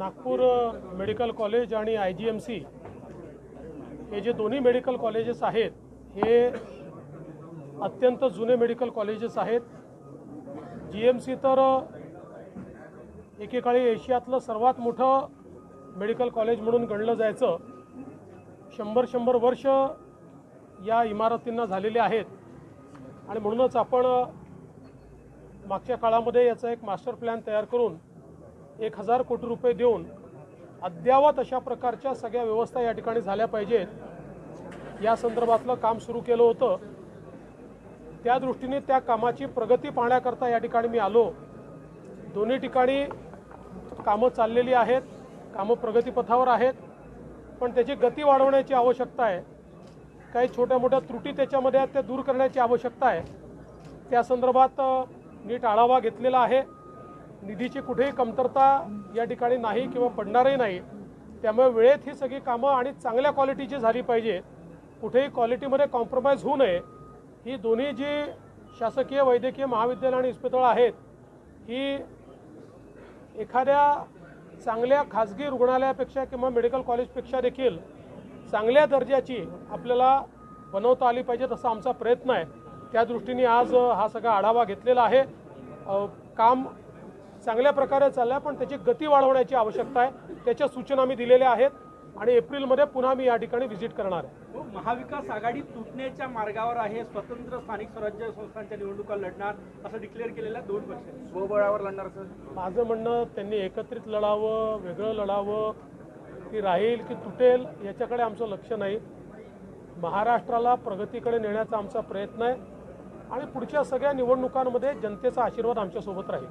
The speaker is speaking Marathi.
नागपूर मेडिकल कॉलेज आणि IGMC हे जे दोन्ही मेडिकल कॉलेजेस आहेत हे अत्यंत जुने मेडिकल कॉलेजेस आहेत। GMC तर एकेकाळी एशियातलं सर्वात मोठं मेडिकल कॉलेज म्हणून गणलं जायचं। 100 वर्ष या इमारतींना झालेले आहेत आणि म्हणूनच आपण मागच्या काळामध्ये याचा एक मास्टर प्लॅन तयार करून 1000 कोटी रुपये देऊन अद्यावत अशा प्रकारच्या सगळ्या व्यवस्था या ठिकाणी झाल्या पाहिजेत या संदर्भातलं काम सुरू केलं होतं। त्या दृष्टीने त्या कामाची प्रगती पाहण्याकरता या ठिकाणी मी आलो। दोन्ही ठिकाणी कामं चाललेली आहेत, कामं प्रगतीपथावर आहेत, पण त्याची गती वाढवण्याची आवश्यकता आहे। काही छोट्या मोठ्या त्रुटी त्याच्यामध्ये आहेत, त्या दूर करण्याची आवश्यकता आहे। त्या संदर्भात नीट आढावा घेतलेला आहे। निधीची कुठेही कमतरता या ठिकाणी नाही किंवा पडणारही नाही, त्यामुळे वेळेत ही सगळी कामं आणि चांगल्या क्वालिटीची झाली पाहिजे। कुठेही क्वालिटीमध्ये कॉम्प्रोमाइज होऊ नये। ही दोन्ही जी शासकीय वैद्यकीय महाविद्यालय आणि इस्पितळं आहेत ही एखाद्या चांगल्या खाजगी रुग्णालयापेक्षा किंवा मेडिकल कॉलेजपेक्षा देखील चांगल्या दर्जाची आपल्याला बनवता आली पाहिजेत असा आमचा प्रयत्न आहे। त्या दृष्टीने आज हा सगळा आढावा घेतलेला आहे। काम चांगल्या प्रकारे चाललं आहे, पण त्याची गती वाढवण्याची आवश्यकता आहे। त्याच्या सूचना मी दिलेल्या आहेत आणि एप्रिलमध्ये पुन्हा मी या ठिकाणी व्हिजिट करणार आहे। महाविकास आघाडी तुटण्याच्या मार्गावर आहे, स्वतंत्र स्थानिक स्वराज्य संस्थांच्या निवडणुका लढणार असं डिक्लेअर केलेल्या दोन पक्ष स्वबळावर लढणार सर। माझं म्हणणं त्यांनी एकत्रित लढावं, वेगळं लढावं, की राहील की तुटेल याच्याकडे आमचं लक्ष नाही। महाराष्ट्राला प्रगतीकडे नेण्याचा आमचा प्रयत्न आहे आणि पुढच्या सगळ्या निवडणुकांमध्ये जनतेचा आशीर्वाद आमच्यासोबत राहील।